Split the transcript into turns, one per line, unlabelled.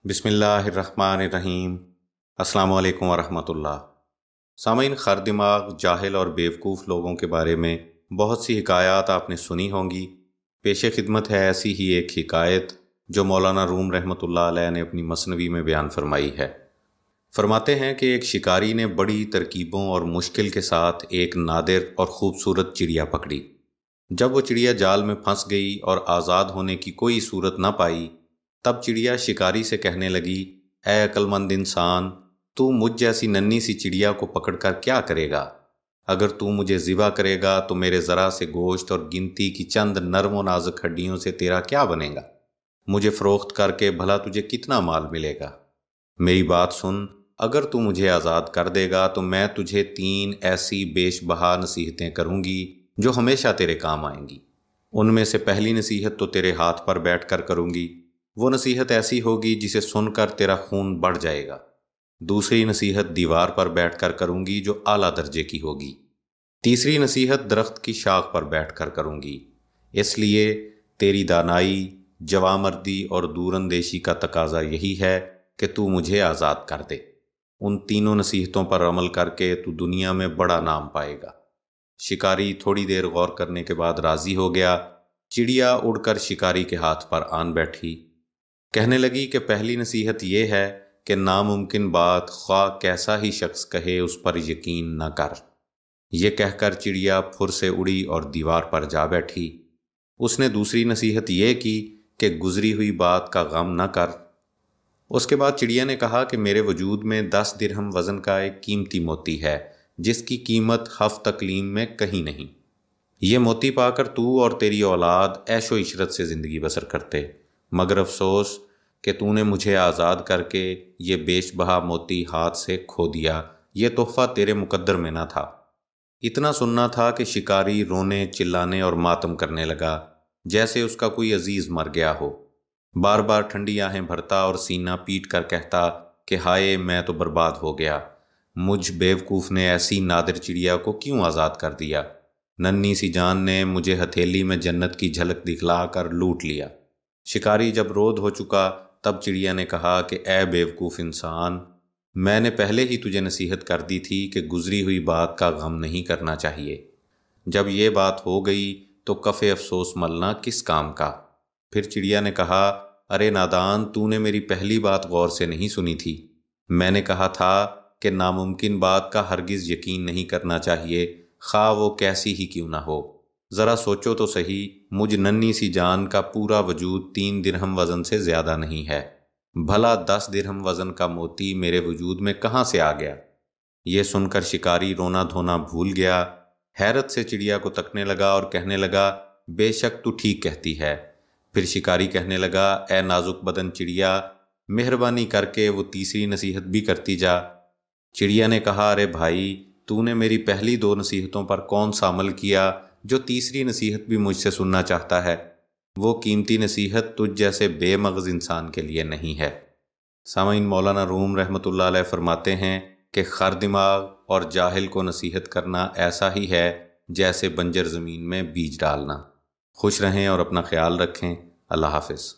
بسم اللہ الرحمن الرحیم۔ السلام علیکم ورحمۃ اللہ۔ سامعین، خر دماغ، جاہل اور بیوقوف لوگوں کے بارے میں بہت سی حکایات آپ نے سنی ہوں گی۔ پیش خدمت ہے ایسی ہی ایک حکایت جو مولانا روم رحمۃ اللہ علیہ نے اپنی مثنوی میں بیان فرمائی ہے۔ فرماتے ہیں کہ ایک شکاری نے بڑی ترکیبوں اور مشکل کے ساتھ ایک نادر اور خوبصورت چڑیا پکڑی۔ جب وہ چڑیا جال میں پھنس گئی اور آزاد ہونے کی کوئی صورت نہ پائی، تب چڑیا شکاری سے کہنے لگی، اے عقل مند انسان، تو مجھ جیسی ننھی سی چڑیا کو پکڑ کر کیا کرے گا؟ اگر تو مجھے ذبح کرے گا تو میرے ذرا سے گوشت اور گنتی کی چند نرم و نازک ہڈیوں سے تیرا کیا بنے گا؟ مجھے فروخت کر کے بھلا تجھے کتنا مال ملے گا؟ میری بات سن، اگر تو مجھے آزاد کر دے گا تو میں تجھے 3 ایسی بیش بہا نصیحتیں کروں گی جو ہمیشہ تیرے کام آئیں گی۔ ان میں سے پہلی نصیحت تو تیرے ہاتھ پر بیٹھ کر کروں گی، وہ نصیحت ایسی ہوگی جسے سن کر تیرا خون بڑھ جائے گا۔ دوسری نصیحت دیوار پر بیٹھ کر کروں گی جو اعلیٰ درجے کی ہوگی۔ تیسری نصیحت درخت کی شاخ پر بیٹھ کر کروں گی۔ اس لیے تیری دانائی، جوامردی اور دور اندیشی کا تقاضا یہی ہے کہ تو مجھے آزاد کر دے۔ ان تینوں نصیحتوں پر عمل کر کے تو دنیا میں بڑا نام پائے گا۔ شکاری تھوڑی دیر غور کرنے کے بعد راضی ہو گیا۔ چڑیا اڑ کر شکاری کے ہاتھ پر آن بیٹھی۔ کہنے لگی کہ پہلی نصیحت یہ ہے کہ ناممکن بات خواہ کیسا ہی شخص کہے اس پر یقین نہ کر۔ یہ کہہ کر چڑیا پھر سے اڑی اور دیوار پر جا بیٹھی۔ اس نے دوسری نصیحت یہ کی کہ گزری ہوئی بات کا غم نہ کر۔ اس کے بعد چڑیا نے کہا کہ میرے وجود میں 10 درہم وزن کا ایک قیمتی موتی ہے جس کی قیمت 7 اقلیم میں کہیں نہیں۔ یہ موتی پا کر تو اور تیری اولاد عیش و عشرت سے زندگی بسر کرتے، مگر افسوس کہ تو نے مجھے آزاد کر کے یہ بیش بہا موتی ہاتھ سے کھو دیا۔ یہ تحفہ تیرے مقدر میں نہ تھا۔ اتنا سننا تھا کہ شکاری رونے، چلانے اور ماتم کرنے لگا جیسے اس کا کوئی عزیز مر گیا ہو۔ بار بار ٹھنڈی آہیں بھرتا اور سینہ پیٹ کر کہتا کہ ہائے، میں تو برباد ہو گیا۔ مجھ بیوقوف نے ایسی نادر چڑیا کو کیوں آزاد کر دیا؟ ننھی سی جان نے مجھے ہتھیلی میں جنت کی جھلک دکھلا کر لوٹ لیا۔ شکاری جب رود ہو چکا تب چڑیا نے کہا کہ اے بیوقوف انسان، میں نے پہلے ہی تجھے نصیحت کر دی تھی کہ گزری ہوئی بات کا غم نہیں کرنا چاہیے۔ جب یہ بات ہو گئی تو کف افسوس ملنا کس کام کا؟ پھر چڑیا نے کہا، ارے نادان، تو نے میری پہلی بات غور سے نہیں سنی تھی۔ میں نے کہا تھا کہ ناممکن بات کا ہرگز یقین نہیں کرنا چاہیے، خواہ وہ کیسی ہی کیوں نہ ہو۔ ذرا سوچو تو صحیح، مجھ ننھی سی جان کا پورا وجود 3 درہم وزن سے زیادہ نہیں ہے، بھلا 10 درہم وزن کا موتی میرے وجود میں کہاں سے آ گیا؟ یہ سن کر شکاری رونا دھونا بھول گیا، حیرت سے چڑیا کو تکنے لگا اور کہنے لگا، بے شک تو ٹھیک کہتی ہے۔ پھر شکاری کہنے لگا، اے نازک بدن چڑیا، مہربانی کر کے وہ تیسری نصیحت بھی کرتی جا۔ چڑیا نے کہا، ارے بھائی، تو نے میری پہلی 2 نصیحتوں پر کون سا عمل کیا جو تیسری نصیحت بھی مجھ سے سننا چاہتا ہے؟ وہ قیمتی نصیحت تجھ جیسے بے مغز انسان کے لیے نہیں ہے۔ سامعین، مولانا روم رحمۃ اللہ علیہ فرماتے ہیں کہ خر دماغ اور جاہل کو نصیحت کرنا ایسا ہی ہے جیسے بنجر زمین میں بیج ڈالنا۔ خوش رہیں اور اپنا خیال رکھیں۔ اللہ حافظ۔